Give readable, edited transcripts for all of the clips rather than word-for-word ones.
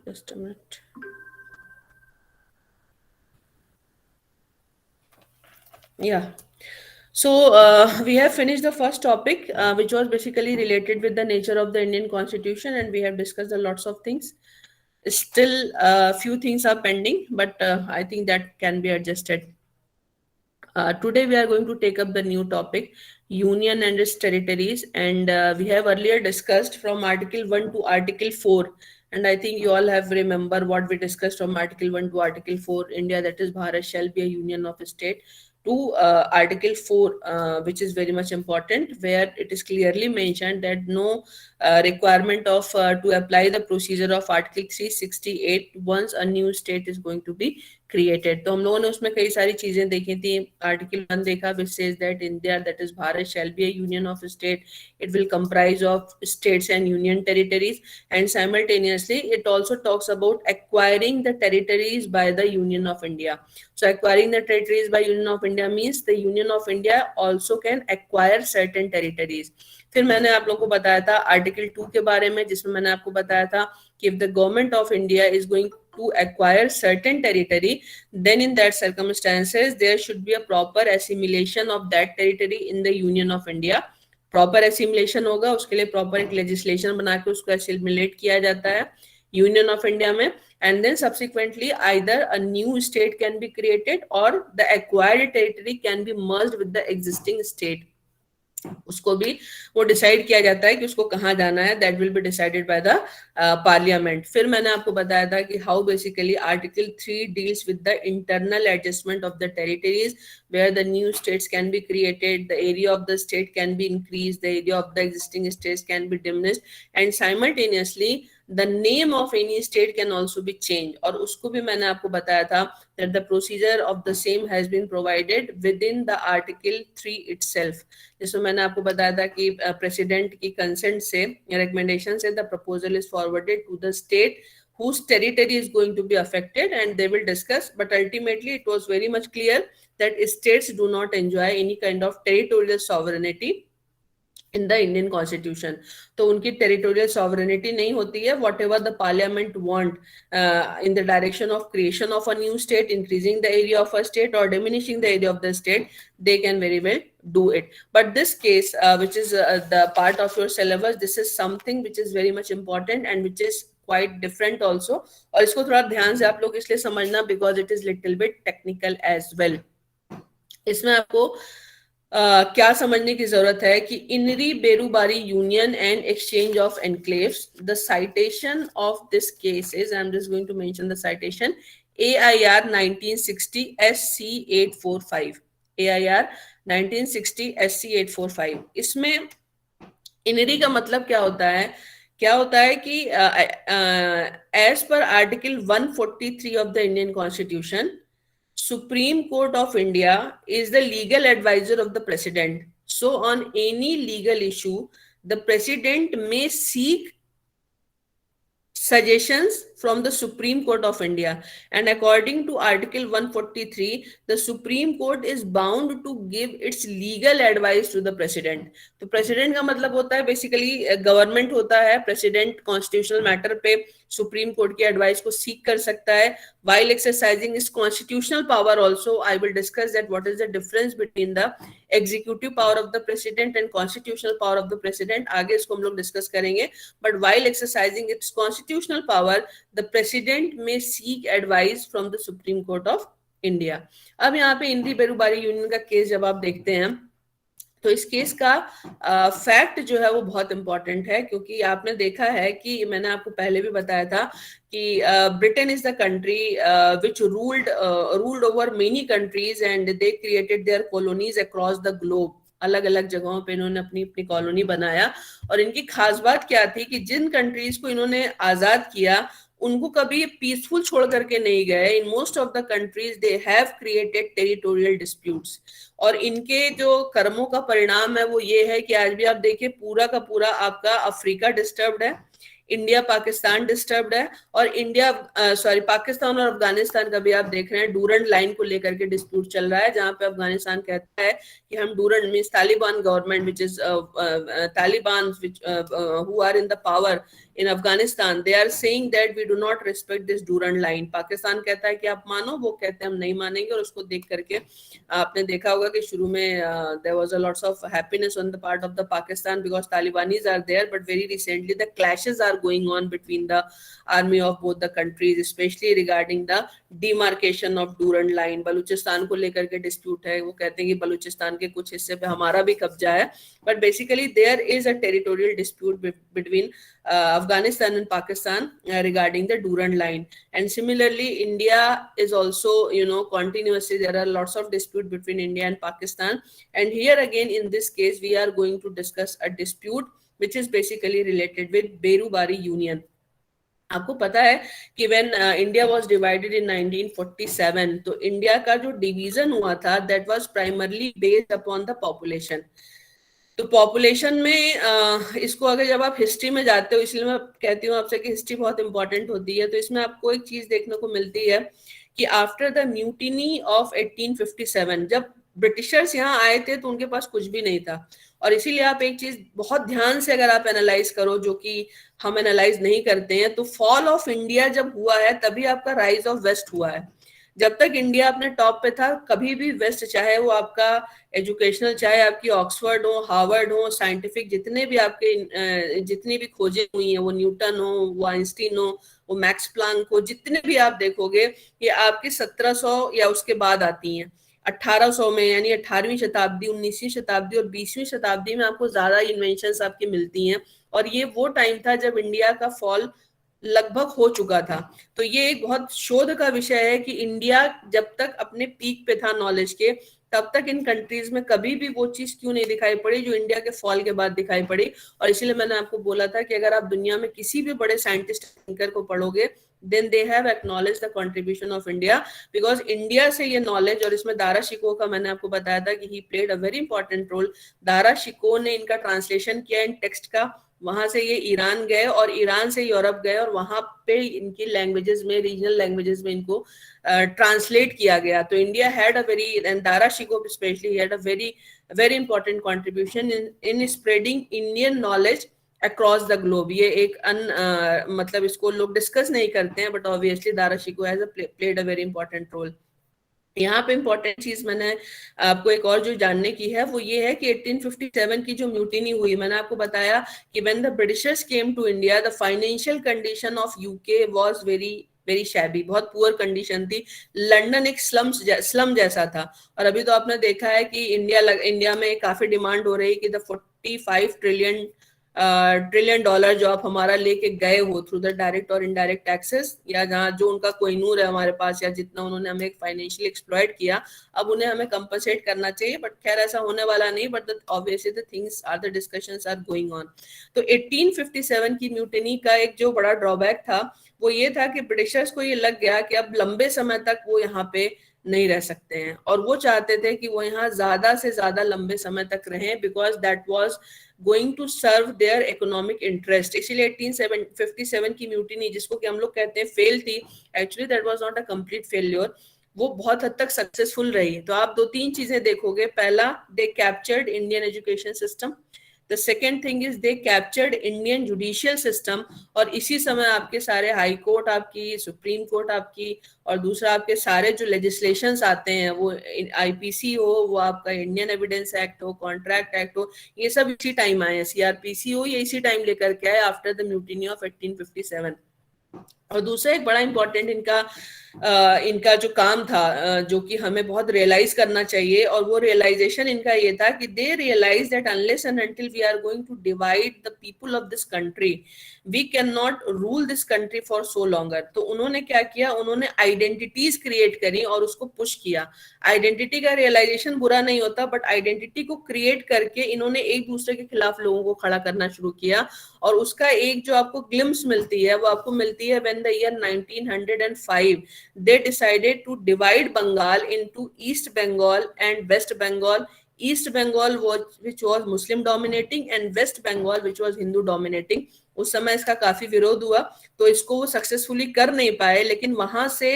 Just a minute. Yeah. So we have finished the first topic, which was basically related with the nature of the Indian Constitution, and we have discussed a lots of things. Still, a few things are pending, but I think that can be adjusted. Today, we are going to take up the new topic, Union and its territories, and we have earlier discussed from Article 1 to Article 4. And I think you all have remember what we discussed from Article 1 to Article 4. India, that is Bharat, shall be a union of state. To Article 4, which is very much important, where it is clearly mentioned that no requirement of to apply the procedure of Article 368 once a new state is going to be created. तो हम लोगों ने उसमें कई सारी चीजें देखी थी. आर्टिकल 1 देखा which says that India that is Bharat shall be a union of state. It will comprise of states and union territories, and simultaneously it also talks about acquiring the territories by the union of India. So acquiring the territories by Union of India means the Union of India also can acquire certain territories. फिर मैंने आप लोगों को बताया था article 2 के बारे में, जिसमें मैंने आपको बताया था कि if the government of India is going to acquire certain territory, then in that circumstances there should be a proper assimilation of that territory in the Union of India. Proper assimilation होगा, उसके लिए proper एक legislation बना के उसको assimilate किया जाता है यूनियन ऑफ इंडिया में, and then subsequently either a new state can be created or the acquired territory can be merged with the existing state. उसको भी वो डिसाइड किया जाता है कि उसको कहाँ जाना है. That will be decided by the parliament. फिर मैंने आपको बताया था कि how basically article 3 deals with the internal adjustment of the territories where the new states can be created, the area of the state can be increased, the area of the existing states can be diminished, and simultaneously the name of any state can also be changed. और उसको भी मैंने आपको बताया था that the procedure of the same has been provided within the article 3 itself. जिसमें मैंने आपको बताया था कि प्रेसिडेंट की कंसेंट से, रिकमेंडेशन से, the proposal is forwarded to the state whose territory is going to be affected, and they will discuss. But ultimately it was very much clear that states do not enjoy any kind of territorial sovereignty in the Indian Constitution. तो उनकी territorial sovereignty नहीं होती है. Whatever the parliament want in the direction of creation of a new state, increasing the area of a state or diminishing the area of the state, they can very well do it. But this case, which is the part of your syllabus, this is something which is very much important and which is quite different also. और इसको थोड़ा ध्यान से आप लोग इसलिए समझना because it is little bit technical as well. इसमें आपको क्या समझने की जरूरत है कि in re Berubari union and exchange of enclaves, the citation of this case is, I am just going to mention the citation, AIR 1960 SC 845, AIR 1960 SC 845. इसमें इनरी का मतलब क्या होता है? क्या होता है कि as per article 143 of the Indian constitution, Supreme Court of India is the legal advisor of the president. So on any legal issue, the president may seek suggestions from the Supreme Court of India, and according to Article 143, the Supreme Court is bound to give its legal advice to the President. तो President का मतलब होता है basically government होता है. President constitutional matter पे Supreme Court की advice को seek कर सकता है while exercising its constitutional power. Also, I will discuss that what is the difference between the executive power of the President and constitutional power of the President. आगे इसको हम लोग discuss करेंगे. But while exercising its constitutional power, the president may seek advice from the Supreme Court of India. अब यहाँ पे इंदी Berubari union का केस जब आप देखते हैं तो इस केस का फैक्ट जो है वो बहुत इंपॉर्टेंट है, क्योंकि आपने देखा है कि मैंने आपको पहले भी बताया था कि Britain is the country which ruled over many countries and they created their colonies across the globe. अलग अलग जगहों पे इन्होंने अपनी अपनी कॉलोनी बनाया. और इनकी खास बात क्या थी कि जिन कंट्रीज को इन्होंने आजाद किया उनको कभी पीसफुल छोड़ करके नहीं गए. In most of the countries they have created territorial disputes. और इनके जो कर्मों का परिणाम है वो ये है कि आज भी आप देखिए पूरा का पूरा आपका अफ्रीका डिस्टर्ब्ड है, इंडिया पाकिस्तान डिस्टर्ब्ड है, और पाकिस्तान और अफगानिस्तान का भी आप देख रहे हैं डूरंड लाइन को लेकर के डिस्प्यूट चल रहा है, जहां पे अफगानिस्तान कहता है कि हम Durand means Taliban government which is Taliban who are in the power in Afghanistan, they are saying that we do not respect this Durand line. Pakistan कहता है कि आप मानो, वो कहते हैं हम नहीं मानेंगे, और उसको देख करके आपने देखा होगा कि शुरू में there was a lots of happiness on the part of the Pakistan because Talibanis are there, but very recently the clashes are going on between the army of both the countries, especially regarding the demarcation of Durand line. Balochistan को लेकर के dispute है, वो कहते हैं कि बलूचिस्तान के कुछ हिस्से पे हमारा भी कब्जा है, but basically there is a territorial dispute between Afghanistan and Pakistan regarding the Durand line. And similarly, India is also, continuously there are lots of dispute between India and Pakistan. And here again, in this case, we are going to discuss a dispute which is basically related with Berubari Union. आपको पता है कि when India was divided in 1947, तो India का जो division हुआ था that was primarily based upon the population. तो पॉपुलेशन में इसको अगर जब आप हिस्ट्री में जाते हो, इसलिए मैं कहती हूँ आपसे कि हिस्ट्री बहुत इंपॉर्टेंट होती है, तो इसमें आपको एक चीज देखने को मिलती है कि आफ्टर द म्यूटिनी ऑफ 1857, जब ब्रिटिशर्स यहाँ आए थे तो उनके पास कुछ भी नहीं था. और इसीलिए आप एक चीज बहुत ध्यान से अगर आप एनालाइज करो, जो कि हम एनालाइज नहीं करते हैं, तो फॉल ऑफ इंडिया जब हुआ है तभी आपका राइज ऑफ वेस्ट हुआ है. जब तक इंडिया अपने टॉप पे था, कभी भी वेस्ट, चाहे वो आपका एजुकेशनल, चाहे आपकी ऑक्सफोर्ड हो, हार्वर्ड हो, साइंटिफिक जितने भी आपके जितनी भी खोजें हुई हैं, वो न्यूटन हो, वो आइंस्टीन हो, वो मैक्स प्लांक हो, जितने भी आप देखोगे ये आपकी 1700 या उसके बाद आती हैं. 1800 में, यानी 18वीं शताब्दी, 19वीं शताब्दी और 20वीं शताब्दी में आपको ज्यादा इन्वेंशंस आपकी मिलती हैं. और ये वो टाइम था जब इंडिया का फॉल लगभग हो चुका था. तो ये एक बहुत शोध का विषय है कि इंडिया जब तक अपने पीक पे था नॉलेज के, तब तक इन कंट्रीज में कभी भी वो चीज क्यों नहीं दिखाई पड़ी जो इंडिया के फॉल के बाद दिखाई पड़ी. और इसीलिए मैंने आपको बोला था कि अगर आप दुनिया में किसी भी बड़े साइंटिस्ट थिंकर को पढ़ोगे, then they have acknowledged the contribution of India, because India से ये नॉलेज, और इसमें दारा शिकोह का मैंने आपको बताया था कि he played a very important role. Dara Shikoh ने इनका ट्रांसलेशन किया इन टेक्स्ट का, वहां से ये ईरान गए और ईरान से यूरोप गए और वहां पे इनकी लैंग्वेजेस में, रीजनल लैंग्वेजेस में इनको ट्रांसलेट किया गया. तो India had a very, and Dara Shikoh specially had a very very important contribution in spreading Indian knowledge across the globe. ये एक मतलब इसको लोग डिस्कस नहीं करते हैं, but obviously Dara Shikoh has played a very important role. यहाँ पे इंपॉर्टेंट चीज मैंने आपको एक और जो जानने की है वो ये है कि 1857 की जो म्यूटिनी हुई, मैंने आपको बताया कि when the Britishers came to India, the financial condition of UK was very very shabby, बहुत पुअर कंडीशन थी. लंदन एक स्लम जैसा था. और अभी तो आपने देखा है कि इंडिया में काफी डिमांड हो रही है कि द 45 ट्रिलियन डॉलर जो आप हमारा लेके गए हो थ्रू द डायरेक्ट और इनडायरेक्ट टैक्सेस, या जहाँ जो उनका कोहिनूर है हमारे पास, या जितना उन्होंने हमें फाइनेंशियली एक्सप्लॉइट किया, अब उन्हें हमें कंपनसेट करना चाहिए. बट खैर ऐसा होने वाला नहीं, but obviously the things are, the discussions are going on. तो 1857 की म्यूटिनी का एक जो बड़ा ड्रॉबैक था वो ये था कि ब्रिटिशर्स को ये लग गया कि अब लंबे समय तक वो यहाँ पे नहीं रह सकते हैं, और वो चाहते थे कि वो यहाँ ज्यादा से ज्यादा लंबे समय तक रहें, because that was going to serve their economic interest. इसीलिए 1857 की म्यूटिनी, जिसको कि हम लोग कहते हैं फेल थी, actually that was not a complete failure, वो बहुत हद तक सक्सेसफुल रही. तो आप 2-3 चीजें देखोगे. पहला, दे captured Indian education system. The second thing is they captured Indian judicial system. और इसी समय आपके सारे हाई कोर्ट आपकी, सुप्रीम कोर्ट आपकी, और दूसरा आपके सारे जो लेजिस्लेशंस आते हैं, वो आईपीसी हो, वो आपका इंडियन एविडेंस एक्ट हो, कॉन्ट्रैक्ट एक्ट हो, ये सब इसी टाइम आए हैं. सीआरपीसी हो, ये इसी टाइम लेकर के आए आफ्टर द म्यूटिनी ऑफ 1857. और दूसरा एक बड़ा इंपॉर्टेंट इनका जो काम था, जो कि हमें बहुत रियलाइज करना चाहिए, और वो रियलाइजेशन इनका ये था कि they realize that unless and until we are going to divide the people of this country, we can not rule this country for so longer. तो उन्होंने क्या किया, उन्होंने आइडेंटिटीज क्रिएट करी और उसको पुश किया. आइडेंटिटी का रियलाइजेशन बुरा नहीं होता, बट आइडेंटिटी को क्रिएट करके इन्होंने एक दूसरे के खिलाफ लोगों को खड़ा करना शुरू किया. और उसका एक जो आपको ग्लिम्स मिलती है, वो आपको मिलती है when the year 1905 they decided to divide Bengal into East Bengal and West Bengal. East Bengal which was Muslim dominating, and West Bengal which was Hindu dominating. उस समय इसका काफी विरोध हुआ, तो इसको वो सक्सेसफुली कर नहीं पाए, लेकिन वहां से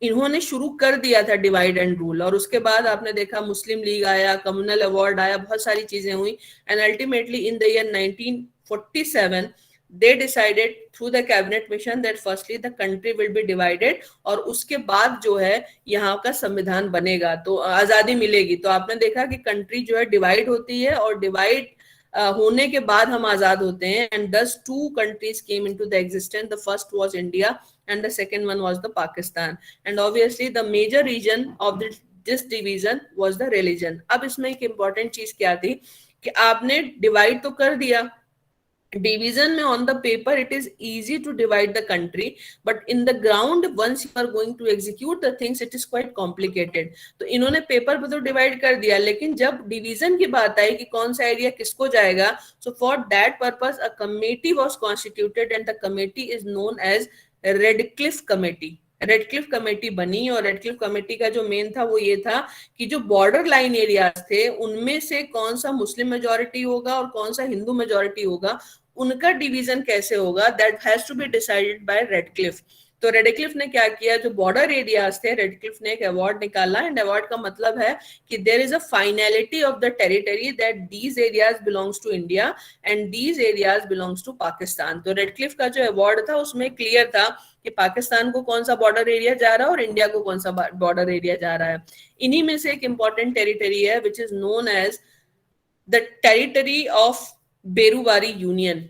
इन्होंने शुरू कर दिया था डिवाइड एंड रूल. और उसके बाद आपने देखा मुस्लिम लीग आया, कम्युनल अवार्ड आया, बहुत सारी चीजें हुई, and ultimately in the year 1947 they decided through the cabinet mission that firstly the country will be divided, और उसके बाद जो है यहाँ का संविधान बनेगा तो आजादी मिलेगी। तो आपने देखा कि कंट्री जो है डिवाइड होती है, और डिवाइड होने के बाद हम आजाद होते हैं। And thus two countries came into the existence, the first was India and the second one was the Pakistan. And obviously the major reason of this division was the religion. अब इसमें एक इंपॉर्टेंट चीज क्या थी कि आपने डिवाइड तो कर दिया, डिवीजन में on the paper it is easy to divide the country, but in the ground once you are going to execute the things it is quite complicated. तो इन्होंने पेपर पे तो डिवाइड कर दिया, लेकिन जब डिवीजन की बात आई कि कौन सा एरिया किसको जाएगा, so for that purpose a committee was constituted and the committee is known as Radcliffe committee. Radcliffe committee बनी, और रेडक्लिफ कमेटी का जो मेन था वो ये था कि जो बॉर्डर लाइन एरियाज थे उनमें से कौन सा मुस्लिम मेजोरिटी होगा और कौन सा हिंदू मेजोरिटी होगा, उनका डिवीजन कैसे होगा, that has to be decided by Radcliffe. तो रेडक्लिफ ने क्या किया, जो बॉर्डर एरियाज थे, रेडक्लिफ ने एक अवार्ड निकाला, एंड अवार्ड का मतलब है कि there is a finality of the territory, that these areas belongs to India and these areas belongs to Pakistan. तो रेडक्लिफ का जो अवार्ड था उसमें क्लियर था कि पाकिस्तान को कौन सा बॉर्डर एरिया जा रहा है और इंडिया को कौन सा बॉर्डर एरिया जा रहा है। इन्हीं में से एक इंपॉर्टेंट टेरिटरी है which is known as the territory of Berubari union.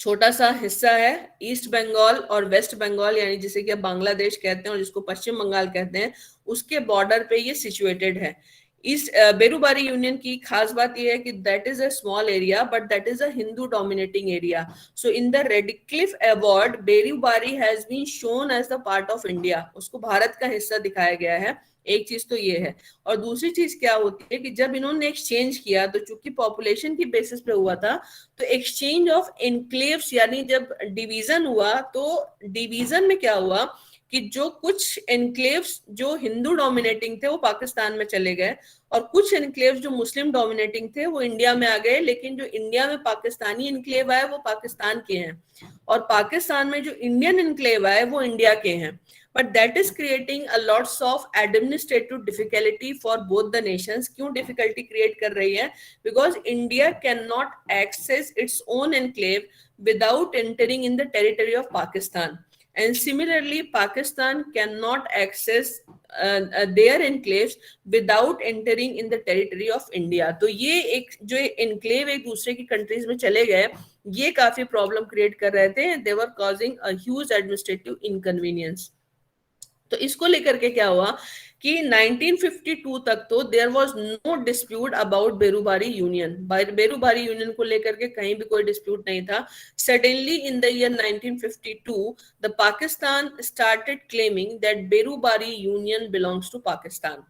छोटा सा हिस्सा है ईस्ट बंगाल और वेस्ट बंगाल, यानी जिसे कि बांग्लादेश कहते हैं और जिसको पश्चिम बंगाल कहते हैं, उसके बॉर्डर पे ये सिचुएटेड है। ईस्ट बेरुबारी यूनियन की खास बात यह है कि that is a small area but that is a Hindu dominating area. So in the Radcliffe award Berubari has been shown as the part of India, उसको भारत का हिस्सा दिखाया गया है। एक चीज तो ये है, और दूसरी चीज क्या होती है कि जब इन्होंने एक्सचेंज किया तो चूंकि पॉपुलेशन की बेसिस पे हुआ था, तो एक्सचेंज ऑफ एनक्लेव्स, यानी जब डिवीजन हुआ तो डिवीजन में क्या हुआ कि जो कुछ एनक्लेव्स जो हिंदू डोमिनेटिंग थे वो पाकिस्तान में चले गए, और कुछ एनक्लेव्स जो मुस्लिम डोमिनेटिंग थे वो इंडिया में आ गए। लेकिन जो इंडिया में पाकिस्तानी एनक्लेव आए वो पाकिस्तान के हैं, और पाकिस्तान में जो इंडियन एनक्लेव आए वो इंडिया के हैं। but that is creating a lots of administrative difficulty for both the nations। क्यों difficulty create कर रही है? because India cannot access its own enclave without entering in the territory of Pakistan, and similarly Pakistan cannot access their enclaves without entering in the territory of India। तो ये एक जो enclave एक दूसरे की कंट्रीज में चले गए, ये काफी प्रॉब्लम क्रिएट कर रहे थे, they were causing a huge administrative inconvenience। तो इसको लेकर के क्या हुआ कि 1952 तक तो there was no dispute about Berubari union. Berubari union को लेकर के कहीं भी कोई डिस्प्यूट नहीं था। Suddenly in the year 1952 the Pakistan started claiming that Berubari union belongs to Pakistan.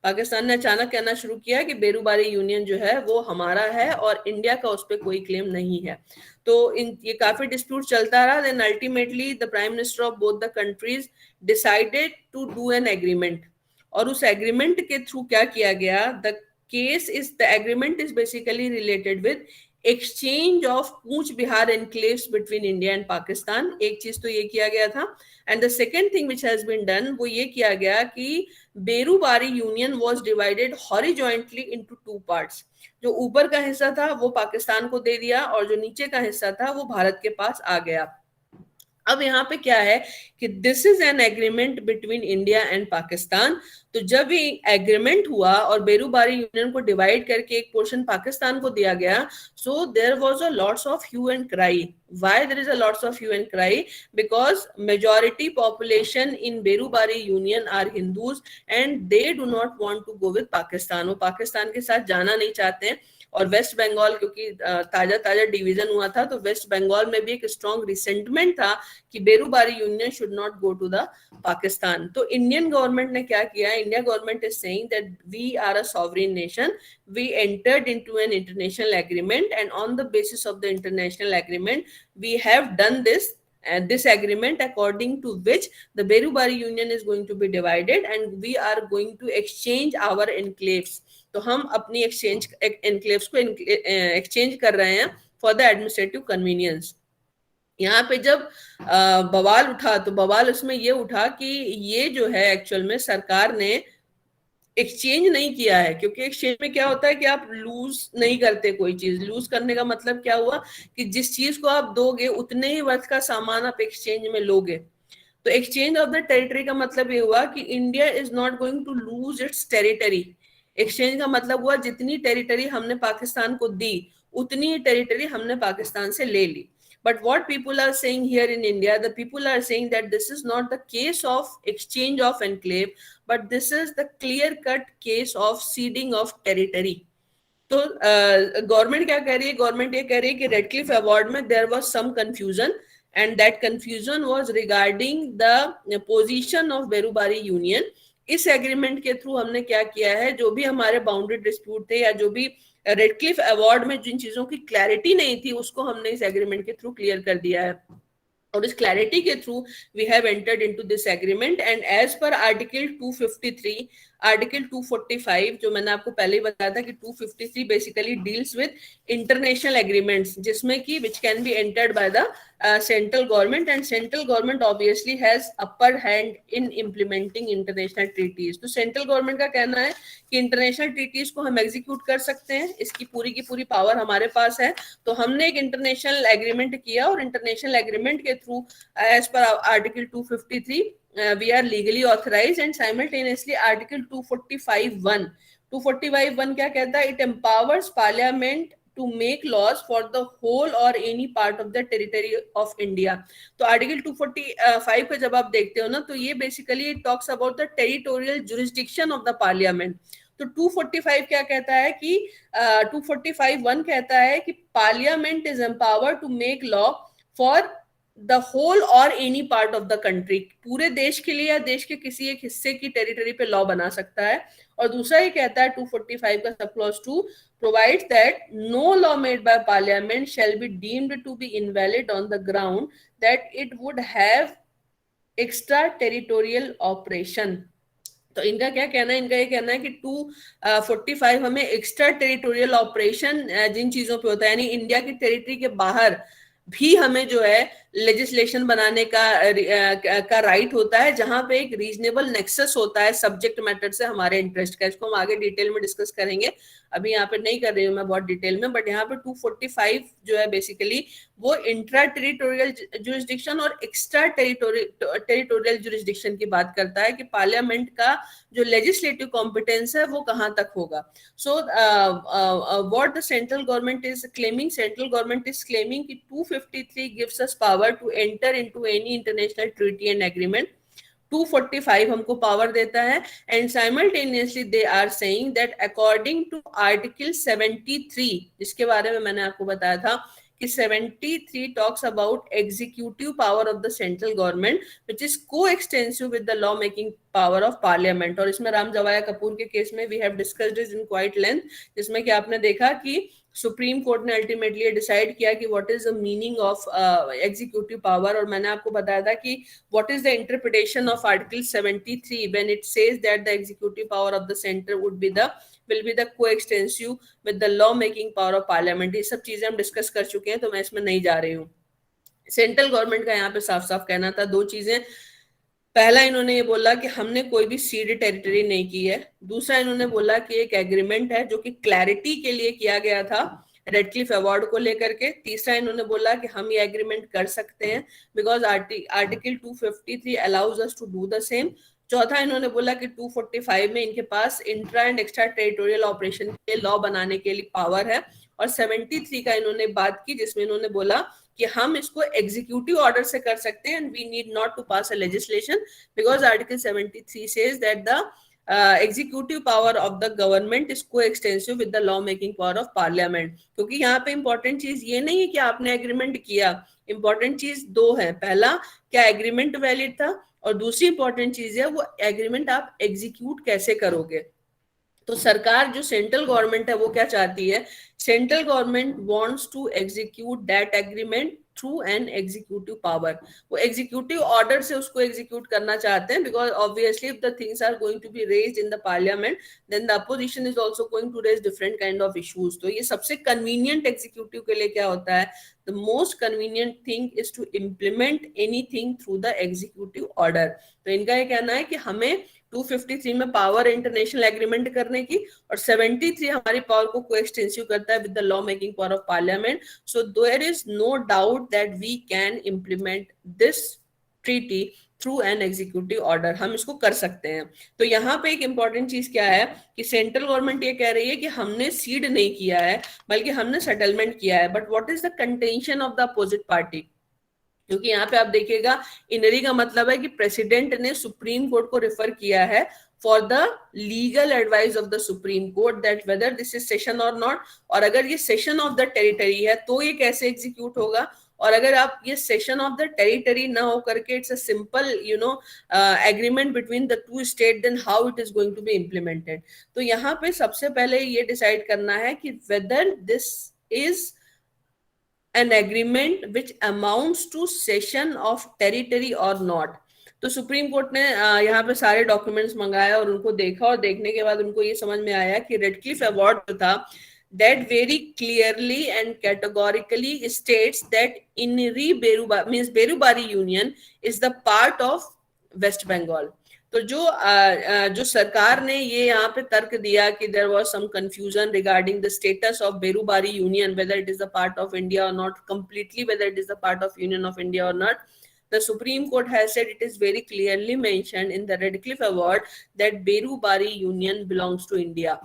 Pakistan ने अचानक कहना शुरू किया कि बेरुबारी यूनियन जो है वो हमारा है और इंडिया का उस पर कोई क्लेम नहीं है। तो ये काफी डिस्प्यूट चलता रहा। Then ultimately the prime minister of both the countries decided to do an agreement, और उस एग्रीमेंट के थ्रू क्या किया गया, the agreement is basically related with exchange of पूंछ Behar enclaves between India and Pakistan. एक चीज तो ये किया गया था, and the second thing which has been done वो ये किया गया कि Berubari Union was divided horizontally into two parts. जो ऊपर का हिस्सा था वो पाकिस्तान को दे दिया, और जो नीचे का हिस्सा था वो भारत के पास आ गया। अब यहाँ पे क्या है कि this is an agreement between India and Pakistan. तो जब ये एग्रीमेंट हुआ और बेरुबारी यूनियन को डिवाइड करके एक पोर्शन पाकिस्तान को दिया गया, so there was a lots of hue and cry. Why there is a lots of hue and cry? Because majority population in Berubari union are Hindus and they do not want to go with Pakistan. वो पाकिस्तान के साथ जाना नहीं चाहते हैं। और waste Bengal, क्योंकि ताजा ताजा डिवीजन हुआ था, तो वेस्ट बंगाल में भी एक स्ट्रॉन्ग रिसेंटमेंट था कि Berubari union should not go to the Pakistan. तो इंडियन गवर्नमेंट ने क्या किया? India government is saying that we are a sovereign nation, we entered into an international agreement, and on the basis of the international agreement we have done this agreement according to which the Berubari Union is going to be divided and we are going to exchange our enclaves। तो हम अपनी enclaves को exchange कर रहे हैं for the administrative convenience. यहाँ पे जब बवाल उठा तो बवाल उसमें ये उठा कि ये जो है एक्चुअल में सरकार ने एक्सचेंज नहीं किया है, क्योंकि एक्सचेंज में क्या होता है कि आप लूज नहीं करते कोई चीज। लूज करने का मतलब क्या हुआ कि जिस चीज को आप दोगे उतने ही वर्थ का सामान आप एक्सचेंज में लोगे। तो एक्सचेंज ऑफ द टेरिटरी का मतलब ये हुआ कि India is not going to lose its territory. Exchange का मतलब हुआ जितनी टेरिटरी हमने पाकिस्तान को दी उतनी टेरिटरी हमने पाकिस्तान से ले ली। But what people are saying here in India, the people are saying that this is not the case of exchange of enclave, but this is the clear cut case of ceding of territory. तो government क्या कह रही है? Government ये कह रही है कि रेडक्लिफ अवार्ड में there was some confusion, and that confusion was regarding the position of Berubari union. इस एग्रीमेंट के थ्रू हमने क्या किया है, जो भी हमारे बाउंड्री डिस्प्यूट थे या जो भी रेडक्लिफ अवार्ड में जिन चीजों की क्लैरिटी नहीं थी उसको हमने इस एग्रीमेंट के थ्रू क्लियर कर दिया है। और इस क्लैरिटी के through we have entered into this agreement, and as per article 253, article 245 जो मैंने आपको पहले ही बताया था कि 253 basically deals with international agreements, जिसमें कि which can be entered by the central government, and central government obviously has upper hand in implementing international treaties. तो सेंट्रल गवर्नमेंट का कहना है कि इंटरनेशनल ट्रीटीज को हम एग्जीक्यूट कर सकते हैं, इसकी पूरी की पूरी पावर हमारे पास है। तो हमने एक इंटरनेशनल एग्रीमेंट किया और इंटरनेशनल एग्रीमेंट के through as per article 253 we are legally authorized, and simultaneously article 245(1). 245(1) क्या कहता है? It empowers parliament to make laws for the whole or any part of the territory of India. तो article 245 का जब आप देखते हो ना, तो ये basically talks about the territorial jurisdiction of the parliament. तो 245 क्या कहता है कि 245(1) कहता है कि parliament is empower to make law for the whole और any part of the country, पूरे देश के लिए या देश के किसी एक हिस्से की टेरिटरी पे लॉ बना सकता है। और दूसरा ये कहता है 245 का sub clause 2 provides that no law made by parliament shall be deemed to be invalid on the ground that it would have extra territorial operation। तो इनका क्या कहना है? इनका ये कहना है कि 245 हमें एक्स्ट्रा टेरिटोरियल ऑपरेशन जिन चीजों पे होता है, यानी इंडिया की टेरिटरी के बाहर भी हमें जो है लेजिस्लेशन बनाने का राइट होता है, जहां पे एक रीजनेबल नेक्सस होता है सब्जेक्ट मैटर से हमारे इंटरेस्ट का। इसको हम आगे डिटेल में डिस्कस करेंगे, अभी यहाँ पे नहीं कर रही हूँ मैं बहुत डिटेल में। बट यहाँ पे 245 जो है बेसिकली वो इंट्रा टेरिटोरियल जुरिस्डिक्शन और एक्स्ट्रा टेरिटोरियल जुरिस्डिक्शन की बात करता है कि पार्लियामेंट का जो लेजिस्लेटिव कॉम्पिटेंस है वो कहाँ तक होगा। So what the central government is claiming, central government is claiming कि 253 gives us power to enter into any international treaty and agreement. 245 हमको पावर देता है, and simultaneously they are saying that according to article 73, जिसके बारे में मैंने आपको बताया था कि 73 talks about executive power of the central government which is co-extensive with the law making power of parliament। और इसमें राम जवाया कपूर के केस में we have discussed this in quite length, जिसमें कि आपने देखा कि सुप्रीम कोर्ट ने अल्टीमेटली डिसाइड किया कि what is the meaning of executive power. और मैंने आपको बताया था कि what is the interpretation of article 73 when it says that the executive power of the centre will be the co-extensive with the law making power of parliament। ये सब चीजें हम डिस्कस कर चुके हैं तो मैं इसमें नहीं जा रही हूँ। सेंट्रल गवर्नमेंट का यहाँ पे साफ साफ कहना था दो चीजें। पहला इन्होंने ये बोला कि हमने कोई भी सीड टेरिटरी नहीं की है। दूसरा इन्होंने बोला कि एक एग्रीमेंट है जो कि क्लैरिटी के लिए किया गया था रेडक्लिफ अवार्ड को लेकर के। तीसरा इन्होंने बोला कि हम ये एग्रीमेंट कर सकते हैं because article 253 allows us to do the same. चौथा इन्होंने बोला कि 245 में इनके पास intra and extra territorial operation के लॉ बनाने के लिए पावर है। और 73 का इन्होंने बात की जिसमें इन्होंने बोला कि हम इसको एग्जीक्यूटिव ऑर्डर से कर सकते हैं and we need not to pass a legislation because article 73 says that the executive power of the government is coextensive with the law making power of parliament. क्योंकि यहाँ पे इंपॉर्टेंट चीज ये नहीं है कि आपने एग्रीमेंट किया, इंपॉर्टेंट चीज दो है। पहला, क्या एग्रीमेंट वैलिड था, और दूसरी इंपॉर्टेंट चीज है वो एग्रीमेंट आप एग्जीक्यूट कैसे करोगे। तो सरकार जो सेंट्रल गवर्नमेंट है वो क्या चाहती है? Central government wants to execute that agreement through an executive power. वो एग्जीक्यूटिव ऑर्डर से उसको एग्जीक्यूट करना चाहते हैं because obviously if the things are going to be raised in the parliament then the opposition is also going to raise different kind of issues. तो ये सबसे convenient executive के लिए क्या होता है? The most convenient thing is to implement anything through the executive order. तो इनका ये कहना है कि हमें 253 में पावर इंटरनेशनल एग्रीमेंट करने की, और 73 हमारी पावर को कोएक्सटेंसिव करता है with the law making power of parliament. So there is no doubt that we can implement this treaty through an executive order. हम इसको कर सकते हैं. तो यहाँ पे एक इंपॉर्टेंट चीज क्या है कि सेंट्रल गवर्नमेंट ये कह रही है कि हमने सीड नहीं किया है बल्कि हमने सेटलमेंट किया है. But what is the contention of the opposite party? क्योंकि यहाँ पे आप देखिएगा, इनरी का मतलब है कि प्रेसिडेंट ने सुप्रीम कोर्ट को रेफर किया है for the legal advice of the supreme court that whether this is session और नॉट. और अगर ये सेशन ऑफ द टेरिटरी है तो ये कैसे एग्जीक्यूट होगा, और अगर आप ये सेशन ऑफ द टेरिटरी ना हो करके it's a simple agreement between the two state, then how it is going to be implemented. तो यहाँ पे सबसे पहले ये डिसाइड करना है कि whether this is an agreement which amounts to cession of territory or not. तो सुप्रीम कोर्ट ने यहाँ पे सारे डॉक्यूमेंट्स मंगाया और उनको देखा, और देखने के बाद उनको ये समझ में आया कि रेडक्लिफ अवार्ड जो था that very clearly and categorically states that Inri Berubari means Berubari Union is the part of West Bengal. तो जो सरकार ने ये यहाँ पे तर्क दिया कि there was some confusion regarding the status of Berubari Union, whether it is the part of India और not, completely whether it is the part of Union of India और not, the Supreme Court has said it is very clearly mentioned in the Radcliffe Award that Berubari Union belongs to India.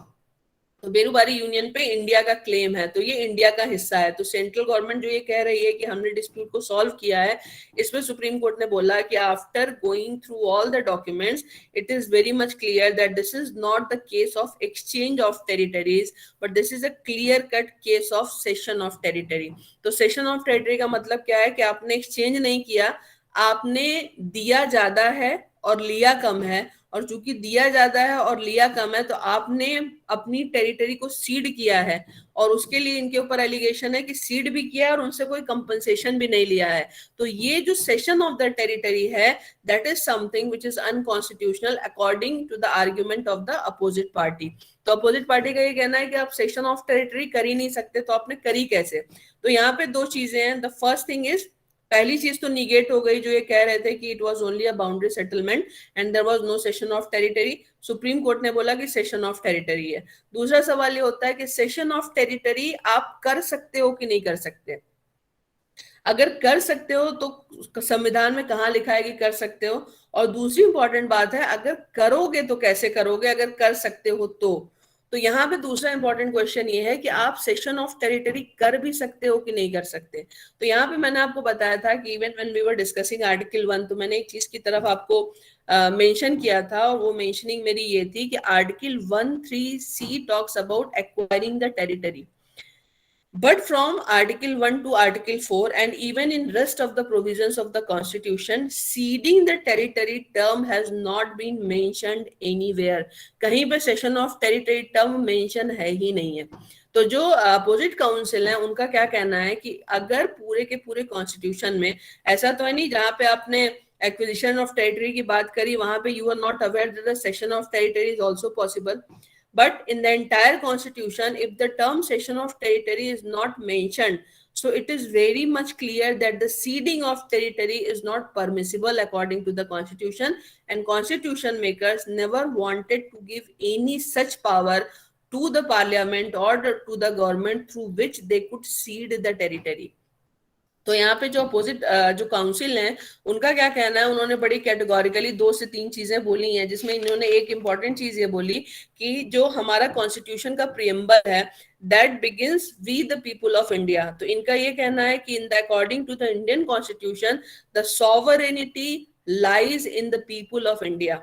तो Berubari union पे India का claim है, तो ये India का हिस्सा है. तो सेंट्रल गवर्नमेंट जो ये कह रही है कि हमने डिस्प्यूट को सॉल्व किया है, इसमें सुप्रीम कोर्ट ने बोला कि after going through all the documents it is very much clear that this is not the case of exchange of territories but this is a clear cut case of session of territory. तो session of territory का मतलब क्या है कि आपने exchange नहीं किया, आपने दिया ज्यादा है और लिया कम है, और चूंकि दिया ज्यादा है और लिया कम है तो आपने अपनी टेरिटरी को सीड किया है, और उसके लिए इनके ऊपर एलिगेशन है कि सीड भी किया है और उनसे कोई कंपनसेशन भी नहीं लिया है. तो ये जो सेशन ऑफ द टेरिटरी है that is something which is unconstitutional according to the argument of the opposite party. तो अपोजिट पार्टी का ये कहना है कि आप सेशन ऑफ टेरिटरी कर ही नहीं सकते, तो आपने करी कैसे? तो यहाँ पे दो चीजें हैं. द फर्स्ट थिंग इज, पहली चीज तो निगेट हो गई जो ये कह रहे थे कि it was only a boundary settlement and there was no cession of territory. Supreme court ने बोला कि सेशन ऑफ टेरिटरी है. दूसरा सवाल ये होता है कि सेशन ऑफ टेरिटरी आप कर सकते हो कि नहीं कर सकते. अगर कर सकते हो तो संविधान में कहाँ लिखा है कि कर सकते हो, और दूसरी इंपॉर्टेंट बात है अगर करोगे तो कैसे करोगे, अगर कर सकते हो तो यहाँ पे दूसरा इंपॉर्टेंट क्वेश्चन ये है कि आप सेशन ऑफ टेरिटरी कर भी सकते हो कि नहीं कर सकते. तो यहाँ पे मैंने आपको बताया था कि even when we were discussing article 1, तो मैंने एक चीज की तरफ आपको मेंशन किया था, और वो मेंशनिंग मेरी ये थी कि article 1(3)(c) talks about acquiring the territory. But from Article 1 to Article 4 and even in rest of the provisions of the Constitution, ceding the territory term has not been mentioned anywhere. कहीं पे session of territory term mention है ही नहीं है. तो जो opposite council है उनका क्या कहना है कि अगर पूरे के पूरे कॉन्स्टिट्यूशन में, ऐसा तो है नहीं जहाँ पे आपने एक्विजिशन ऑफ टेरिटरी की बात करी वहां पे you are not aware that the cession of territory is also possible. But in the entire constitution, if the term cession of territory is not mentioned, so it is very much clear that the ceding of territory is not permissible according to the constitution, and constitution makers never wanted to give any such power to the parliament or to the government through which they could cede the territory. तो यहाँ पे जो opposite जो council है उनका क्या कहना है, उन्होंने बड़ी कैटेगोरिकली 2 से 3 चीजें बोली हैं, जिसमें इन्होंने एक इंपॉर्टेंट चीज ये बोली कि जो हमारा कॉन्स्टिट्यूशन का प्रियम्बल है that begins we the people of India. तो इनका ये कहना है कि in the according to the Indian constitution the sovereignty lies in the people of India.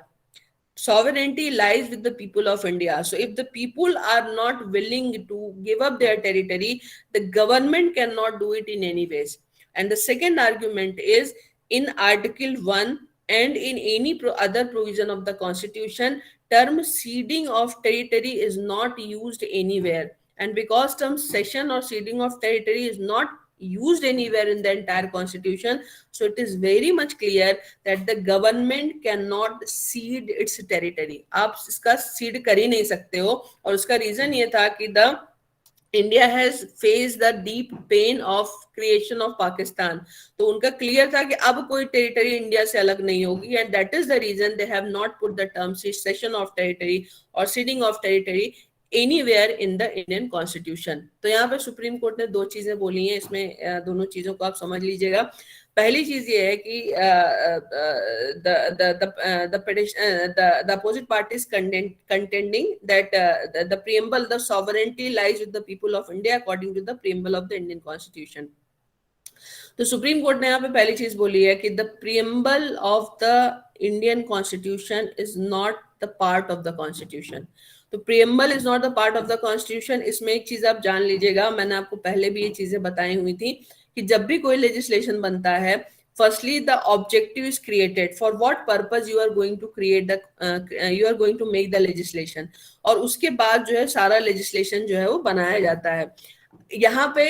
Sovereignty lies with the people of India. So if the people are not willing to give up their territory, the government cannot do it in any ways. And the second argument is in Article 1 and in any other provision of the Constitution, term ceding of territory is not used anywhere. And because term cession or ceding of territory is not used anywhere in the entire constitution, so it is very much clear that the government cannot cede its territory. आप इसका cede कर ही नहीं सकते हो, और उसका reason ये था कि the India has face the deep pain of creation of Pakistan. तो उनका क्लियर था कि अब कोई टेरिटरी इंडिया से अलग नहीं होगी, and that is the reason they have not put the term cession of territory और ceding of territory anywhere in the Indian constitution. तो यहाँ पे सुप्रीम कोर्ट ने दो चीजें बोली हैं, इसमें दोनों चीजों को आप समझ लीजिएगा। पहली चीज ये है कि the opposite party is contending that the preamble, the sovereignty lies with the people of India according to the preamble of the Indian Constitution. तो सुप्रीम कोर्ट ने यहाँ पे पहली चीज बोली है कि the preamble of the Indian constitution is not the part of the constitution. तो preamble is not the part of the constitution. इसमें एक चीज आप जान लीजिएगा, मैंने आपको पहले भी ये चीजें बताई हुई थी कि जब भी कोई लेजिस्लेशन बनता है, firstly the objective is created for what purpose you are going to create the you are going to make the legislation, और उसके बाद जो है सारा legislation जो है वो बनाया जाता है। यहाँ पे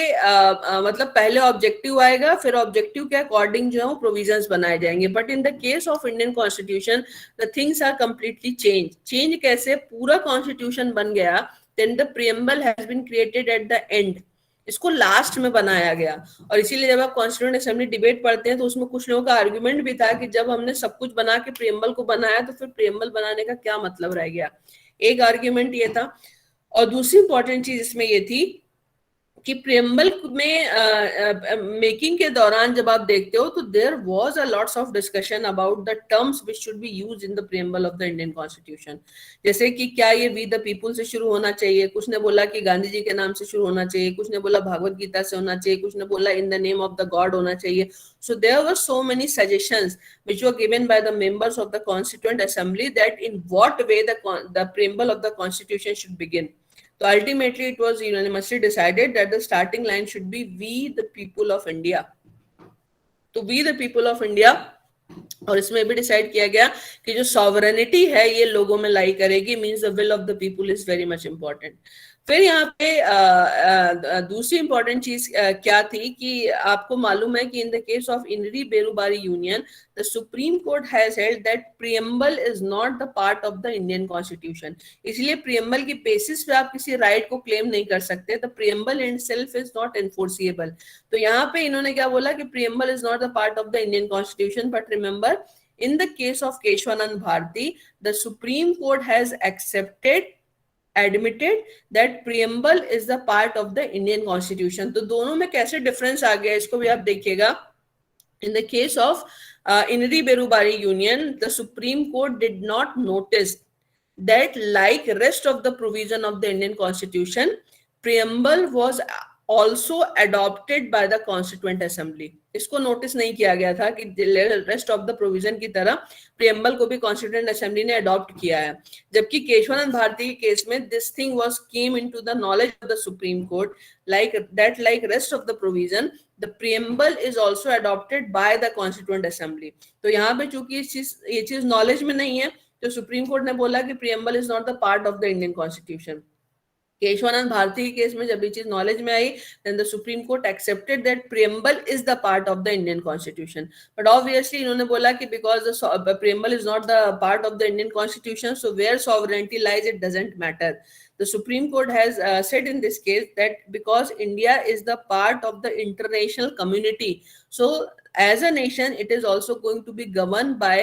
मतलब पहले ऑब्जेक्टिव आएगा, फिर ऑब्जेक्टिव के अकॉर्डिंग जो है वो प्रोविजंस बनाए जाएंगे। But in the case of Indian constitution the things are completely change कैसे? पूरा कॉन्स्टिट्यूशन बन गया, then the preamble has been created at the end, इसको लास्ट में बनाया गया। और इसीलिए जब आप कॉन्स्टिट्यूएंट असेंबली डिबेट पढ़ते हैं तो उसमें कुछ लोगों का आर्ग्यूमेंट भी था कि जब हमने सब कुछ बना के प्रियम्बल को बनाया तो फिर प्रियम्बल बनाने का क्या मतलब रह गया। एक आर्ग्यूमेंट ये था। और दूसरी इंपॉर्टेंट चीज इसमें ये थी कि प्रियम्बल में मेकिंग के दौरान जब आप देखते हो तो there was a lots of discussion about the terms which should be used in the preamble of the Indian constitution. जैसे कि क्या ये वी द पीपुल से शुरू होना चाहिए, कुछ ने बोला कि गांधी जी के नाम से शुरू होना चाहिए, कुछ ने बोला भागवत गीता से होना चाहिए, कुछ ने बोला in the name of the God होना चाहिए। So there were so many suggestions which were given by the members of the Constituent Assembly that in what way the preamble of the Constitution should begin. So ultimately it was unanimously decided that the starting line should be we the people of India. तो we the people of India, और इसमें भी decide किया गया कि जो sovereignty है ये लोगों में लाई करेगी, means the will of the people is very much important. फिर यहाँ पे दूसरी इंपॉर्टेंट चीज क्या थी कि आपको मालूम है कि in the case of in re Berubari Union the supreme court has held that preamble is not the part of the Indian constitution. इसलिए प्रियम्बल की बेसिस पे आप किसी राइट को क्लेम नहीं कर सकते। The preamble in self is not enforceable. तो यहाँ पे इन्होंने क्या बोला कि preamble is not the part of the Indian constitution, but remember in the case of Keshwanand Bharati, the Supreme Court has admitted that preamble is the part of the Indian Constitution. तो दोनों में कैसे difference आ गया इसको भी आप देखिएगा। In the case of Inri Berubari Union, the Supreme Court did not notice that like rest of the provision of the Indian Constitution, preamble was also adopted by the Constituent Assembly. इसको notice नहीं किया गया था कि rest of the provision की तरह preamble को भी कॉन्स्टिट्यूएंट असेंबली ने अडॉप्ट किया है। जबकि केशवानंद भारती के केस में this thing was came into the knowledge of the supreme court like rest of the provision the preamble is also adopted by the constituent assembly. तो यहाँ पे चूंकि ये चीज नॉलेज में नहीं है तो सुप्रीम कोर्ट ने बोला कि preamble is not the part of the Indian constitution. Keshavananda Bharati के केस में जब ये चीज नॉलेज में आई then the supreme court accepted that preamble is the part of the Indian constitution. But obviously इन्होंने बोला कि because the preamble is not the part of the Indian constitution so where sovereignty lies it doesn't matter. The Supreme Court has said in this case that because India is the part of the international community, so as a nation it is also going to be governed by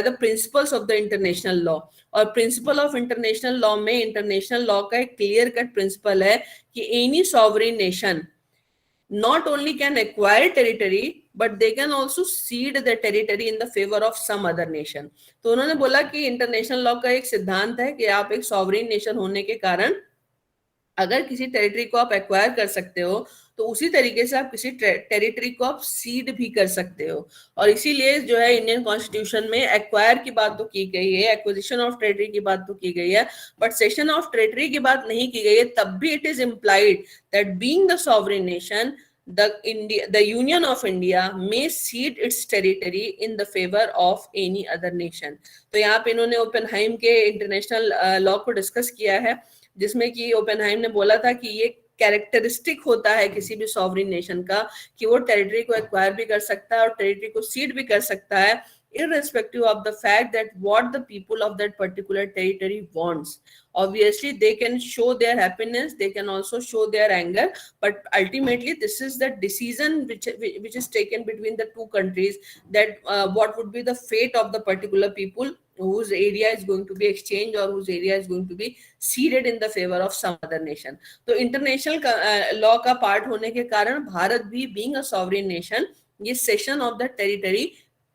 the principles of the international law. और principle of international law में international law का एक clear cut principal है कि any sovereign nation not only can acquire territory but they can also cede the territory in the favor of some other nation. तो उन्होंने बोला कि international law का एक सिद्धांत है कि आप एक सॉवरेन नेशन होने के कारण अगर किसी टेरिटरी को आप एक्वायर कर सकते हो तो उसी तरीके से आप किसी टेरिटरी को आप सीड भी कर सकते हो। और इसीलिए जो है इंडियन कॉन्स्टिट्यूशन में एक्वायर की बात तो की गई है, एक्विजिशन ऑफ टेरिटरी की बात तो की गई है, बट सेशन ऑफ टेरिटरी की बात नहीं की गई है। तब भी it is implied that being the sovereign nation the Union of India may cede its territory in the favor of any other nation. तो यहाँ पे इन्होंने ओपेनहाइम के इंटरनेशनल लॉ को डिस्कस किया है जिसमें कि ओपेनहाइम ने बोला था कि ये कैरेक्टरिस्टिक होता है किसी भी सॉवरेन नेशन का कि वो टेरिटरी को एक्वायर भी कर सकता है और टेरिटरी को सीड भी कर सकता है irrespective of the fact that what the people of that particular territory wants. Obviously, they can show their happiness, they can also show their anger, but ultimately, this is the decision which is taken between the two countries, that what would be the fate of the particular people whose area is going to be exchanged or whose area is going to be ceded in the favor of some other nation. तो international law का part होने के कारण भारत भी being a sovereign nation ये session of the territory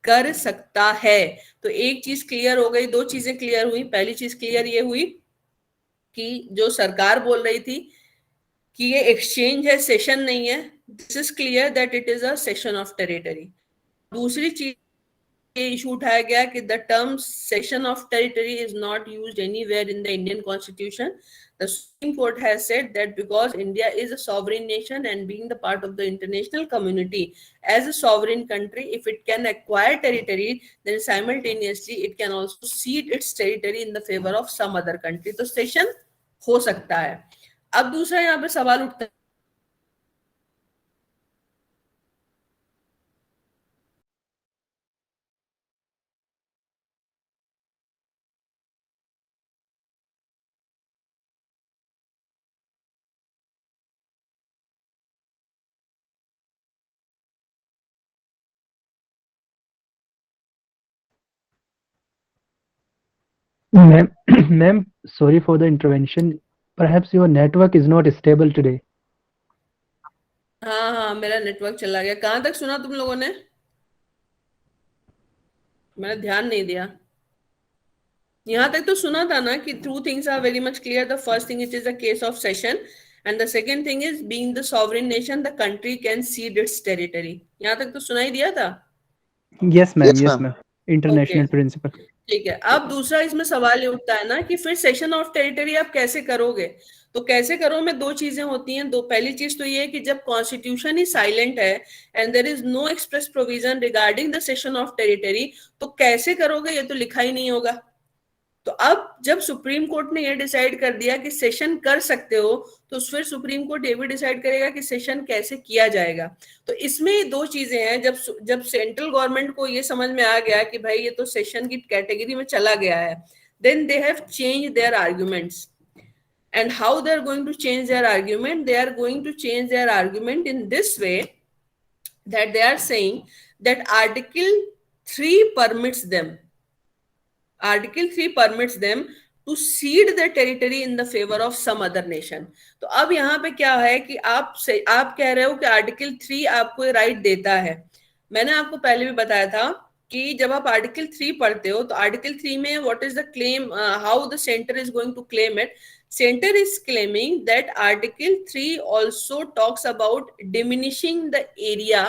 कर सकता है. तो एक चीज क्लियर हो गई, दो चीजें क्लियर हुई. पहली चीज क्लियर ये हुई कि जो सरकार बोल रही थी कि ये एक्सचेंज है, सेशन नहीं है, this is clear that it is a session of territory. दूसरी चीज ये इशू उठाया गया कि the term cession of territory is not used anywhere in the Indian constitution. The Supreme Court has said that because India is a sovereign nation and being the part of the international community as a sovereign country, if it can acquire territory, then simultaneously it can also cede its territory in the favor of some other country. तो session हो सकता है. अब दूसरा यहाँ पे सवाल उठता है, Ma'am, ma'am, sorry for the intervention. Perhaps your network is not stable today. हाँ हाँ मेरा नेटवर्क चला गया. कहाँ तक सुना तुम लोगों ने? मैंने ध्यान नहीं दिया. यहाँ तक तो सुना था ना कि two things are very much clear. The first thing, it is a case of cession, and the second thing is being the sovereign nation, the country can cede its territory. यहाँ तक तो सुनाई दिया था. Yes, ma'am. Yes, Yes, ma'am. ma'am. International Okay. principle. ठीक है. अब दूसरा इसमें सवाल ये उठता है ना कि फिर सेशन ऑफ टेरिटरी आप कैसे करोगे? तो कैसे करो में दो चीजें होती हैं. दो, पहली चीज तो ये है कि जब कॉन्स्टिट्यूशन ही साइलेंट है and there is no express provision regarding the cession of territory, तो कैसे करोगे? ये तो लिखा ही नहीं होगा. तो अब जब सुप्रीम कोर्ट ने ये डिसाइड कर दिया कि सेशन कर सकते हो, तो फिर सुप्रीम कोर्ट ये भी डिसाइड करेगा कि सेशन कैसे किया जाएगा. तो इसमें दो चीजें हैं. जब सेंट्रल गवर्नमेंट को ये समझ में आ गया कि भाई ये तो सेशन की कैटेगरी में चला गया है, then they have change their arguments. And how they are going to change their argument? They are going to change their argument in this way, that they are saying that Article 3 permits them. Article 3 permits them to cede the territory in the favor of some other nation. तो अब यहाँ पे क्या है कि आप कह रहे हो कि आर्टिकल 3 आपको राइट देता है. मैंने आपको पहले भी बताया था कि जब आप आर्टिकल 3 पढ़ते हो तो आर्टिकल 3 में what is the claim, how the centre is going to claim it. Center is claiming that Article 3 also talks about diminishing the area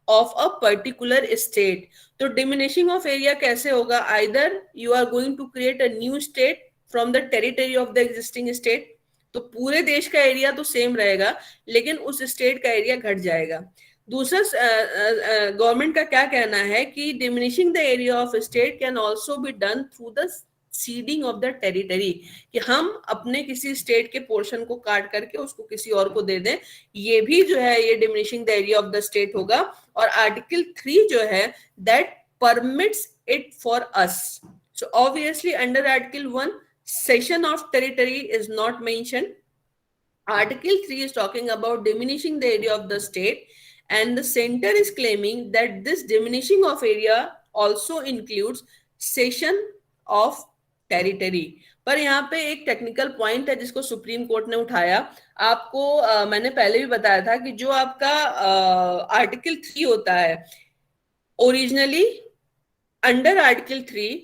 of a particular state. तो diminishing of area कैसे होगा? Either you are going to create a new state from the territory of the existing state. तो पूरे देश का area तो same रहेगा लेकिन उस स्टेट का एरिया घट जाएगा. दूसरा, गवर्नमेंट का क्या कहना है कि diminishing the area of state can also be done through the seeding of the territory, कि हम अपने किसी स्टेट के पोर्शन को काट करके उसको किसी और को दे दें. ये भी जो है ये diminishing the area of the state होगा. और आर्टिकल 3 जो है that permits it for us. So obviously under article 1 session of territory is not mentioned. Article 3 is talking about diminishing the area of the state, and the center is claiming that this diminishing of area also includes cession of territory. पर यहाँ पे एक technical point है जिसको supreme court ने उठाया. आपको मैंने पहले भी बताया था कि जो आपका आर्टिकल 3 होता है, originally under article 3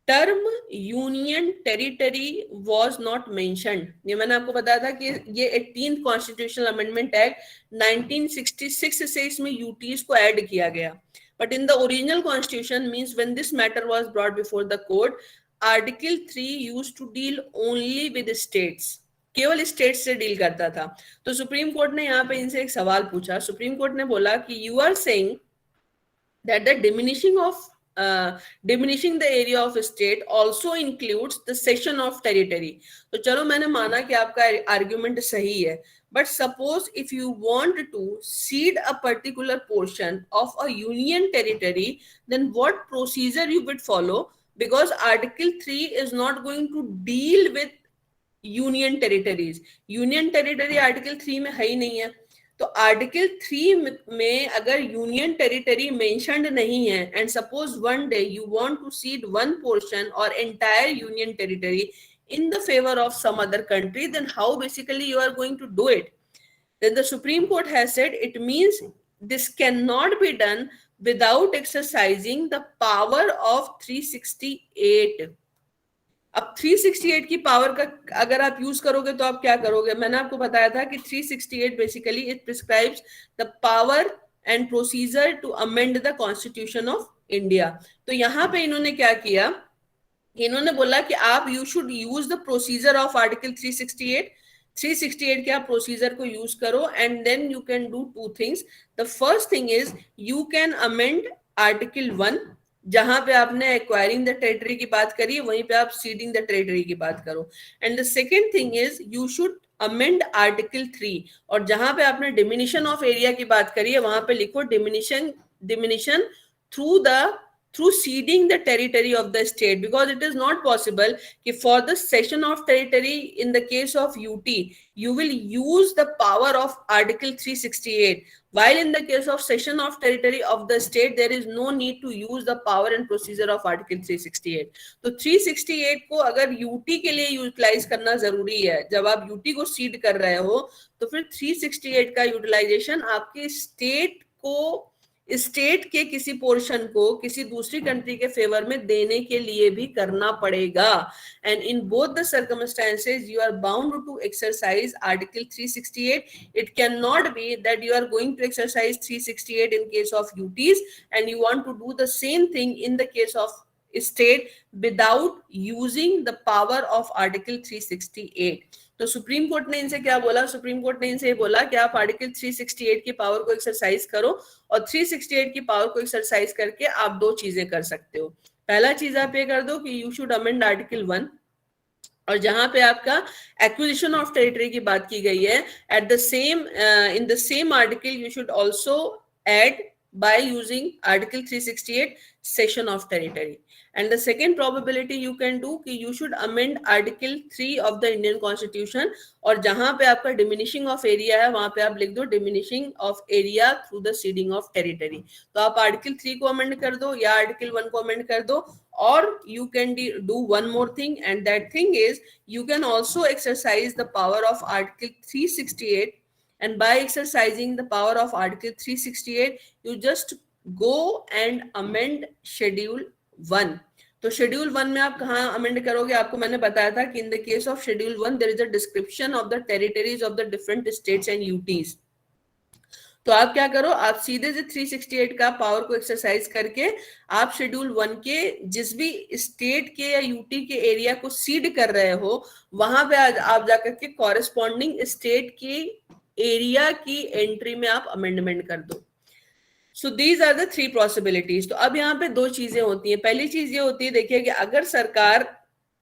term union territory was not mentioned. ये मैंने आपको बताया था कि ये 18th कॉन्स्टिट्यूशनल अमेंडमेंट एक्ट 1966 से इसमें यूटीज को ऐड किया गया. But in the original constitution, means when this matter was brought before the court, Article 3 used to deal only with states. केवल स्टेट्स से डील करता था. तो सुप्रीम कोर्ट ने यहाँ पे इनसे एक सवाल पूछा. सुप्रीम कोर्ट ने बोला कि you are saying that the diminishing of diminishing the area of state also includes the cession of territory. तो चलो मैंने माना कि आपका argument सही है, but suppose if you want to cede a particular portion of a union territory, then what procedure you would follow? Because Article 3 is not going to deal with union territories. Union territory article 3 में है ही नहीं है. तो article 3 में अगर union territory mentioned नहीं है and suppose one day you want to cede one portion और entire union territory in the favor of some other country, then how basically you are going to do it? Then the Supreme Court has said it means this cannot be done without exercising the power of 368. अब 368 की power का अगर आप use करोगे तो आप क्या करोगे? मैंने आपको बताया था कि 368 basically it prescribes the power and procedure to amend the constitution of India. तो यहाँ पे इन्होंने क्या किया, इन्होंने बोला कि आप you should use the procedure of article 368 के आप प्रोसीजर को यूज करो and then you can do two things. The first thing is you can amend article 1, जहां पे आपने एक्वायरिंग द टेरिटरी की बात करी है वहीं पे आप सीडिंग द टेरिटरी की बात करो. And the second thing is you should amend article 3, और जहां पे आपने डिमिनिशन ऑफ एरिया की बात करी है वहां पे लिखो diminishing through ceding the territory of the state, because it is not possible कि for the cession of territory in the case of UT you will use the power of article 368, while in the case of cession of territory of the state there is no need to use the power and procedure of article 368. तो 368 को अगर UT के लिए utilise करना जरूरी है, जब आप UT को सीड कर रहे हो तो फिर 368 का यूटिलाइजेशन आपके स्टेट के किसी पोर्शन को किसी दूसरी कंट्री के फेवर में देने के लिए भी करना पड़ेगा. And in both the circumstances you are bound to exercise article 368. It can not be that you are going to exercise 368 in case of UTs and you want to do the same thing in the case of state without using the power of article 368. तो supreme court ने इनसे क्या बोला? Supreme court ने इनसे बोला कि आप आर्टिकल 368 की पावर को एक्सरसाइज करो, और 368 की पावर को एक्सरसाइज करके आप दो चीजें कर सकते हो. पहला चीज आप ये कर दो कि यू शुड अमेंड आर्टिकल 1, और जहां पे आपका एक्विजिशन ऑफ टेरिटरी की बात की गई है at the same in the same article you should also add by using article 368 cession of territory. And the second probability you can do कि you should amend article 3 of the Indian Constitution, और जहां पे आपका diminishing of area है वहां पे आप लिख दो diminishing of area through the ceding of territory. तो आप article 3 को amend कर दो या article 1 को amend कर दो, और you can do one more thing, and that thing is you can also exercise the power of article 368. And by exercising the power of Article 368, you just go and amend Schedule 1. तो Schedule 1 में आप कहाँ amend करोगे? आपको मैंने बताया था कि in the case of Schedule 1 there is a description of the territories of the different states and UTs. तो आप क्या करो, आप सीधे से 368 का पावर को एक्सरसाइज करके आप शेड्यूल 1 के जिस भी स्टेट के या यूटी के एरिया को सीड कर रहे हो वहां पे आप जाकर के कॉरेस्पॉन्डिंग स्टेट की एरिया की एंट्री में आप अमेंडमेंट कर दो. So these are the 3 possibilities. तो अब यहाँ पे दो चीजें होती हैं. पहली चीज ये होती है, देखिए कि अगर सरकार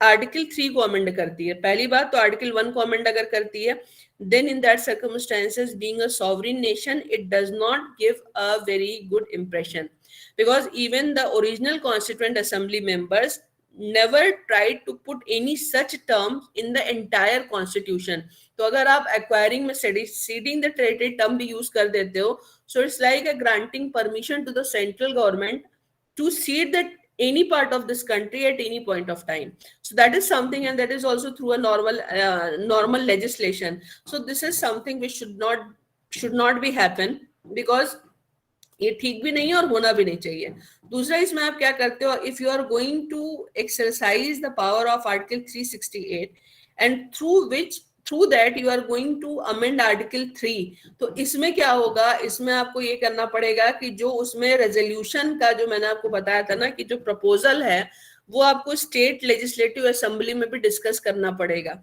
आर्टिकल 3 को अमेंड करती है, पहली बात तो आर्टिकल 1 को अमेंड अगर करती है, then in that circumstances being a sovereign nation it does not give a very good impression, because even the original constituent assembly members never tried to put any such terms in the entire constitution. तो अगर आप acquiring में ceding the territory term भी use कर देते हो, so it's like a granting permission to the central government to cede that any part of this country at any point of time. So that is something, and that is also through a normal legislation. So this is something which should not be happen, because ये ठीक भी नहीं है और होना भी नहीं चाहिए. दूसरा इसमें आप क्या करते हो, if you are going to exercise the power of article 368 and through that you are going to amend article 3, तो इसमें क्या होगा, इसमें आपको ये करना पड़ेगा कि जो उसमें रेजोल्यूशन का जो मैंने आपको बताया था ना कि जो प्रपोजल है वो आपको स्टेट लेजिस्लेटिव असेंबली में भी डिस्कस करना पड़ेगा.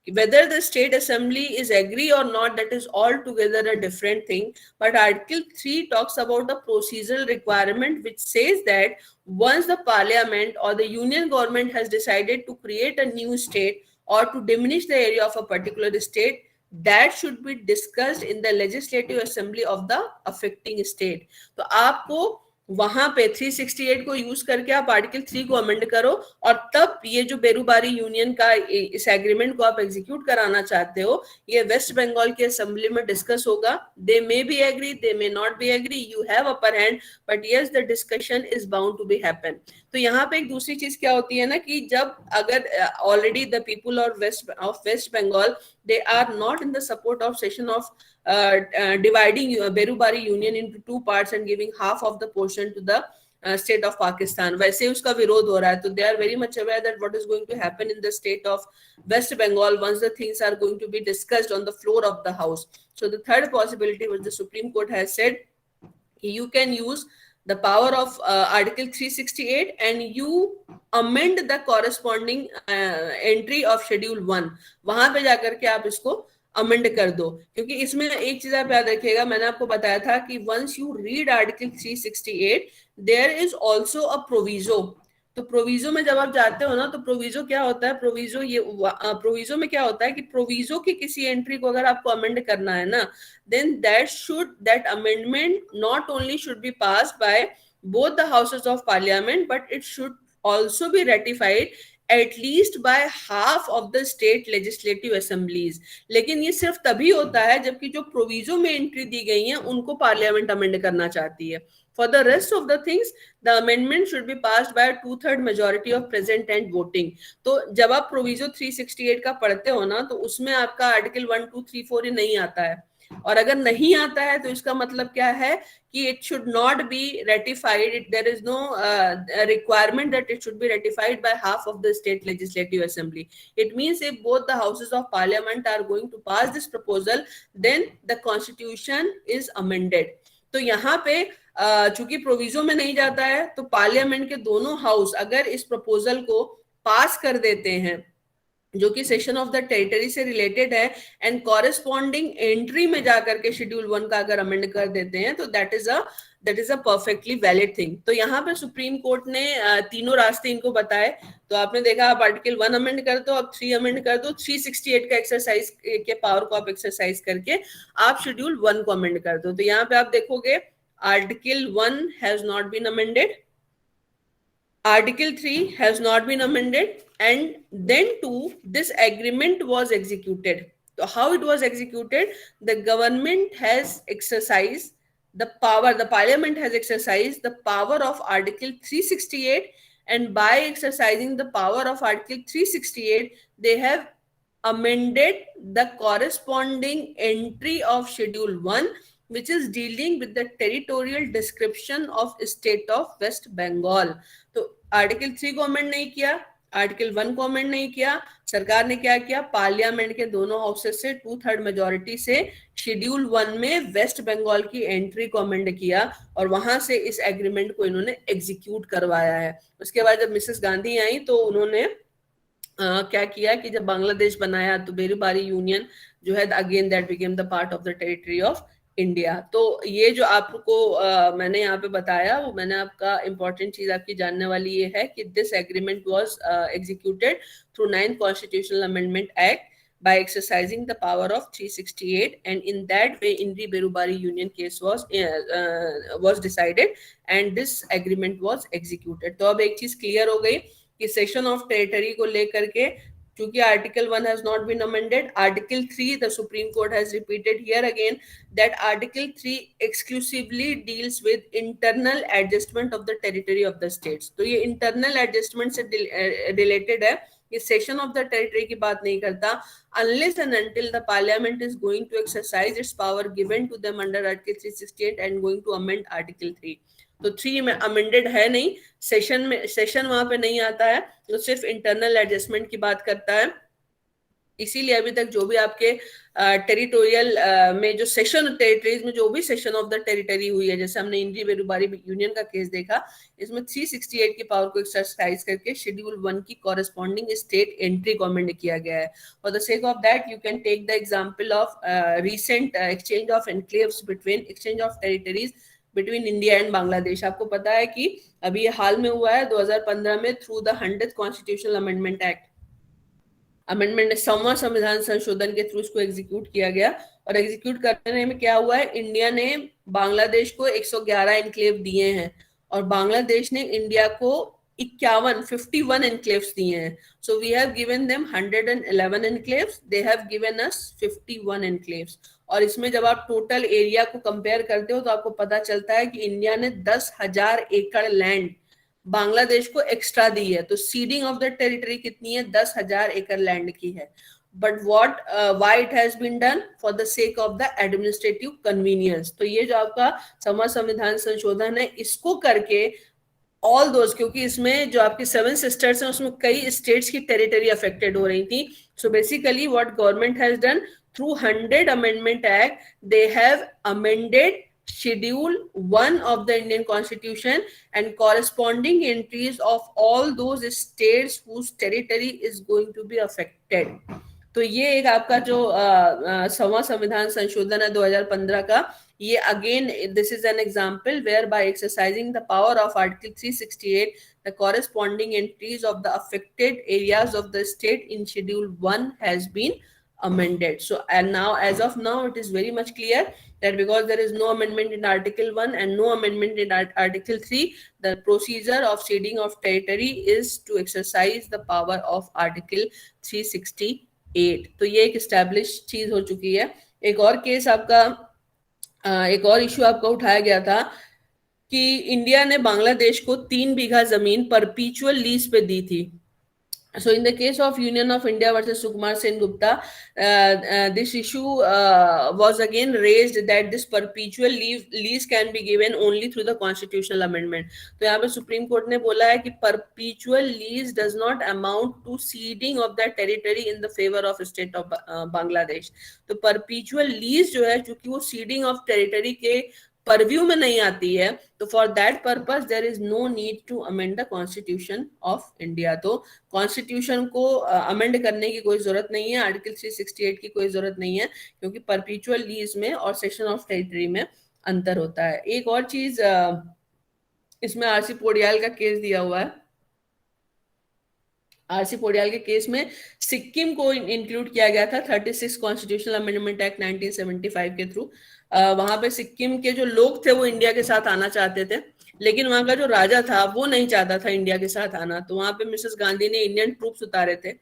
Whether the state assembly is agree or not, that is altogether a different thing. But Article 3 talks about the procedural requirement, which says that once the parliament or the union government has decided to create a new state or to diminish the area of a particular state, that should be discussed in the legislative assembly of the affecting state. तो आपको वहां पे 368 को use करके आप article 3 को amend करो, और तब ये जो बेरूबारी यूनियन का इस एग्रीमेंट को आप एग्जीक्यूट कराना चाहते हो, ये वेस्ट बंगाल की असेंबली में डिस्कस होगा. They may be agree, they may not be agree, you have upper hand, but yes the discussion is bound to be happen. तो यहाँ पे एक दूसरी चीज क्या होती है ना, कि जब अगर already the people of West Bengal, they are not in the support of session of dividing Berubari Union into two parts and giving half of the portion to the state of Pakistan. वैसे उसका विरोध हो रहा है. तो they are very much aware that what is going to happen in the state of West Bengal once the things are going to be discussed on the floor of the house. So the third possibility which the Supreme Court has said, you can use the power of Article 368 and you amend the corresponding entry of Schedule 1. वहां पे जाकर के आप इसको amend कर दो. क्योंकि इसमें एक चीज आप याद रखिएगा, मैंने आपको बताया था कि once you read Article 368 there is also a proviso. तो प्रोविजो में जब आप जाते हो ना, तो प्रोविजो क्या होता है, प्रोविजो में क्या होता है कि प्रोविजो की किसी एंट्री को अगर आपको अमेंड करना है ना, then that amendment not only should be passed by both the houses of parliament, but it should also be ratified at least by half of the state legislative assemblies. लेकिन ये सिर्फ तभी होता है जबकि जो प्रोविजो में एंट्री दी गई है उनको पार्लियामेंट अमेंड करना चाहती है. For the rest of the things, the amendment should be passed by a 2/3 majority of present and voting. तो जब आप प्रोविजो 368 का पढ़ते हो ना, तो उसमें आपका आर्टिकल 1, 2, 3, 4 ही नहीं आता है. और अगर नहीं आता है तो इसका मतलब क्या है कि it should not be ratified. There is no requirement that it should be ratified by half of the state legislative assembly. It means if both the houses of parliament are going to pass this proposal, then the constitution is amended. तो यहाँ पे चूंकि proviso में नहीं जाता है, तो parliament के दोनों हाउस अगर इस प्रपोजल को पास कर देते हैं जो कि सेशन ऑफ द टेरिटरी से रिलेटेड है, एंड कॉरेस्पॉन्डिंग एंट्री में जाकर के शेड्यूल 1 का अगर अमेंड कर देते हैं, तो that is a perfectly valid thing. तो यहाँ पे सुप्रीम कोर्ट ने तीनों रास्ते इनको बताए. तो आपने देखा, आप आर्टिकल 1 अमेंड कर दो, आप 3 अमेंड कर दो, 368 का एक्सरसाइज के पावर को आप एक्सरसाइज करके आप शेड्यूल 1 को अमेंड कर दो. तो यहाँ पे आप देखोगे Article 1 has not been amended, Article 3 has not been amended, and then too, this agreement was executed. So how it was executed? The government has exercised the power, the parliament has exercised the power of Article 368, and by exercising the power of Article 368, they have amended the corresponding entry of Schedule 1, which is dealing with the territorial description of state of West Bengal. तो article 3 को amend नहीं किया, article 1 को amend नहीं किया. सरकार ने क्या किया, पार्लियामेंट के दोनों हाउसेस से 2/3 मेजोरिटी से शेड्यूल 1 में वेस्ट बंगाल की एंट्री को अमेंड किया, और वहां से इस एग्रीमेंट को इन्होंने एग्जीक्यूट करवाया है. उसके बाद जब मिसेस गांधी आई तो उन्होंने क्या किया कि जब बांग्लादेश बनाया तो बेरूबारी यूनियन जो है again that became the part of the territory of India. तो ये जो आपको मैंने यहाँ पे बताया, वो मैंने आपका इंपॉर्टेंट चीज आपकी जानने वाली ये है कि this agreement was executed through 9th constitutional amendment act by exercising the power of 368, and in that way Indri Berubari Union case was decided and this agreement was executed. तो अब एक चीज क्लियर हो गई कि सेशन ऑफ टेरिटरी को लेकर के, क्योंकि article 1 has not been amended, article 3 the Supreme Court has repeated here again that article 3 exclusively deals with internal adjustment of the territory of the states. तो ये internal adjustment से related है, ये session of the territory की बात नहीं करता. unless and until the parliament is going to exercise its power given to them under article 368 and going to amend article 3. तो 3 में अमेंडेड है नहीं, सेशन वहां पे नहीं आता है, तो सिर्फ इंटरनल एडजस्टमेंट की बात करता है. इसीलिए अभी तक जो भी आपके टेरिटोरियल में जो सेशन टेरिटरीज में जो भी सेशन ऑफ द टेरिटरी हुई है, जैसे हमने इंडी बेरुबारी यूनियन का केस देखा, इसमें 368 की पावर को एक्सरसाइज करके शेड्यूल 1 की कॉरेस्पॉन्डिंग स्टेट एंट्री को अमेंड किया गया है. For the sake of that you can take the example of recent exchange of enclaves between exchange of territories between India and Bangladesh. आपको पता है कि अभी ये हाल में हुआ है 2015 में through the 100th constitutional amendment act. Amendment संविधान संशोधन के थ्रू इसको एग्जीक्यूट किया गया, और एग्जीक्यूट करने में क्या हुआ है, इंडिया ने बांग्लादेश को 111 एनक्लेव दिए हैं और बांग्लादेश ने इंडिया को 51 एनक्लेव्स दिए हैं. So we have given them 111 enclaves, they have given us 51 enclaves. और इसमें जब आप टोटल एरिया को कंपेयर करते हो तो आपको पता चलता है कि इंडिया ने 10,000 एकड़ लैंड बांग्लादेश को एक्स्ट्रा दी है. तो सीडिंग ऑफ द टेरिटरी कितनी है, 10,000 एकड़ लैंड की है. But what why it has been done, for the sake of the administrative convenience. तो ये जो आपका संविधान संशोधन है, इसको करके ऑल दोज, क्योंकि इसमें जो आपकी 7 सिस्टर्स हैं उसमें कई स्टेट्स की टेरिटरी अफेक्टेड हो रही थी. So basically what government has done through 100 amendment act, they have amended Schedule 1 of the Indian Constitution and corresponding entries of all those states whose territory is going to be affected. तो ये एक आपका जो संविधान संशोधन है 2015 का, ये again this is an example where by exercising the power of article 368 the corresponding entries of the affected areas of the state in Schedule 1 has been amended. So and now, as of now, it is very much clear that because there is no amendment in Article 1 and no amendment in Article 3, the procedure of ceding of territory is to exercise the power of Article 368. तो ये एक established चीज हो चुकी है. एक और case आपका, एक और इश्यू आपका उठाया गया था कि इंडिया ने बांग्लादेश को 3 बीघा जमीन परपीचुअल लीज पे दी थी. So in the case of Union of India versus Sukumar Sen Gupta, this issue was again raised that this perpetual lease can be given only through the constitutional amendment. तो यहाँ पे supreme court ने बोला है कि perpetual lease does not amount to ceding of that territory in the favor of state of Bangladesh. तो perpetual lease जो है, चूंकि वो ceding of territory के परव्यू में नहीं आती है, तो for that purpose there is no need to amend the constitution of India. तो कॉन्स्टिट्यूशन को अमेंड करने की कोई जरूरत नहीं है, आर्टिकल 368 की कोई जरूरत नहीं है, क्योंकि परपीचुअल लीज में और सेशन ऑफ टेरिटरी में अंतर होता है. एक और चीज इसमें आरसी पोडियाल का केस दिया हुआ है. आरसी पोडियाल के केस में सिक्किम को इंक्लूड किया गया था 36 कॉन्स्टिट्यूशनल अमेंडमेंट एक्ट 1975 के थ्रू. वहां पे सिक्किम के जो लोग थे वो इंडिया के साथ आना चाहते थे, लेकिन वहां का जो राजा था वो नहीं चाहता था इंडिया के साथ आना. तो वहां पे मिसेस गांधी ने इंडियन ट्रूप्स उतारे थे,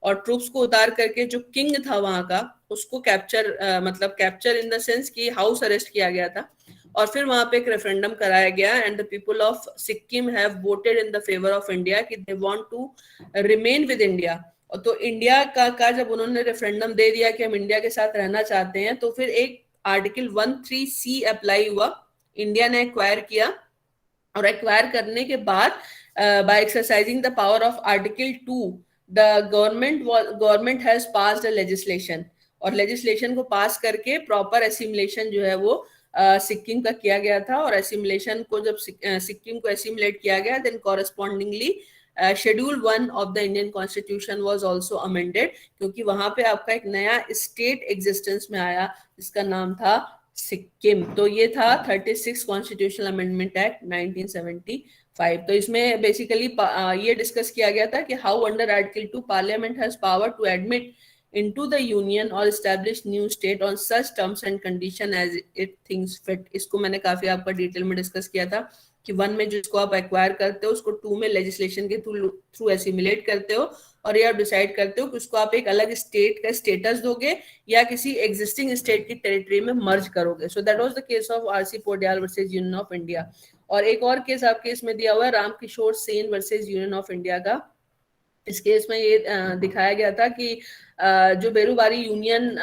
और ट्रूप्स को उतार करके जो किंग था वहां का उसको कैप्चर इन द सेंस कि हाउस अरेस्ट किया गया था. और फिर वहां पे एक रेफरेंडम कराया गया and the people of Sikkim have voted in the favour of India कि they want to remain with India. तो इंडिया का जब उन्होंने रेफरेंडम दे दिया कि हम इंडिया के साथ रहना चाहते हैं, तो फिर एक आर्टिकल 13C अप्लाई हुआ, इंडिया ने एक्वायर किया, और एक्वायर करने के बाद by exercising the power of article 2 the government has passed a legislation, और लेजिस्लेशन को पास करके प्रॉपर एसिमुलेशन जो है वो सिक्किम का किया गया था. और एसिमुलेशन को जब सिक्किम को एसिमुलेट किया गया, then correspondingly schedule 1 of the Indian constitution was also amended, क्योंकि वहां पे आपका एक नया स्टेट एग्जिस्टेंस में आया जिसका नाम था सिक्किम. तो ये था 36 कॉन्स्टिट्यूशनल अमेंडमेंट एक्ट 1975. तो इसमें बेसिकली ये डिस्कस किया गया था कि how under article 2 parliament has power to admit into the union or establish new state on such terms and condition as it thinks fit. इसको मैंने काफी आपका डिटेल में डिस्कस किया था कि 1 में जिसको आप एक्वायर करते हो उसको 2 में लेजिस्लेशन के थ्रू एसिमुलेट करते हो, और ये आप डिसाइड करते हो कि उसको आप एक अलग स्टेट का स्टेटस दोगे या किसी एग्जिस्टिंग स्टेट की टेरिटरी में मर्ज करोगे. So that was the case of RC Poudyal versus Union of India. और एक और केस आपके इसमें दिया हुआ है Ramkishore Sen versus Union of India का. इस केस में ये दिखाया गया था कि जो बेरुबारी यूनियन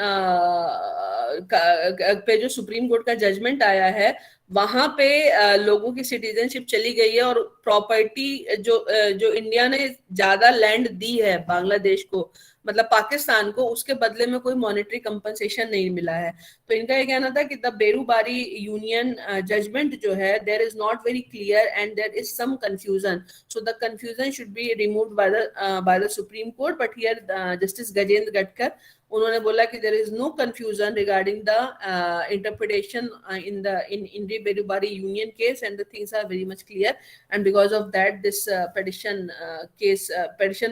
पे जो सुप्रीम कोर्ट का जजमेंट आया है वहां पे लोगों की सिटीजनशिप चली गई है, और प्रॉपर्टी जो इंडिया ने ज्यादा लैंड दी है बांग्लादेश को, मतलब पाकिस्तान को, उसके बदले में कोई मॉनेटरी कंपनसेशन नहीं मिला है। तो इनका ये कहना था कि द बेरूबारी यूनियन जजमेंट जो है, there is not very clear and there is some confusion, so the confusion should be removed by the supreme Court. But here Justice Gajendra Gadkar, उन्होंने बोला कि there is no confusion regarding the interpretation in Indri Berubari union case, and the things are very much clear, and because of that this petition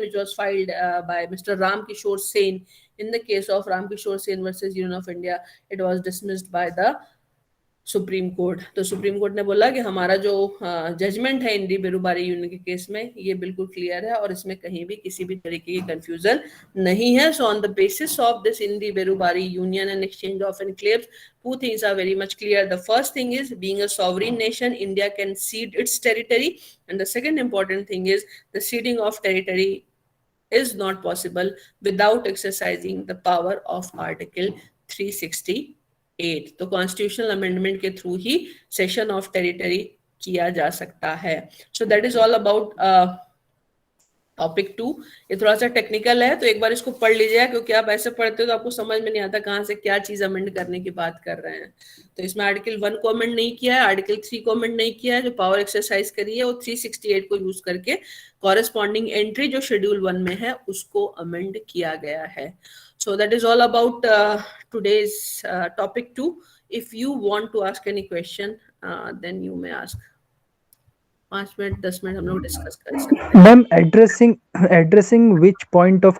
which was filed by Mr. Ram Kishore Sen in the case of Ram Kishore Sen versus Union of India, it was dismissed by the supreme court. तो supreme court ने बोला कि हमारा जो judgement है इंडी Berubari union के case में, ये बिल्कुल क्लियर है और इसमें कहीं भी किसी भी तरीके की कंफ्यूजन नहीं है। So on the basis of this in re Berubari union and exchange of enclaves, two things are very much clear. The first thing is, being a sovereign nation, India can cede its territory, and the second important thing is the ceding of territory is not possible without exercising the power of Article 368। तो constitutional amendment के through he session of territory किया जा सकता है। So that is all about topic 2। ये थोड़ा सा technical है, तो एक बार इसको पढ़ लीजिएगा, क्योंकि आप ऐसे पढ़ते हो तो आपको समझ में नहीं आता कहाँ से क्या चीज अमेंड करने की बात कर रहे हैं। तो इसमें आर्टिकल 1 को अमेंड नहीं किया है, आर्टिकल 3 को अमेंड नहीं किया है, जो पावर एक्सरसाइज करी है वो 368 को यूज करके कॉरेस्पॉन्डिंग एंट्री जो शेड्यूल 1 में है उसको अमेंड किया गया है। So that is all about today's topic 2. If you want to ask any question, then you may ask. 5 minute 10 minute हम लोग डिस्कस कर सकते हैं। Ma'am, addressing which point of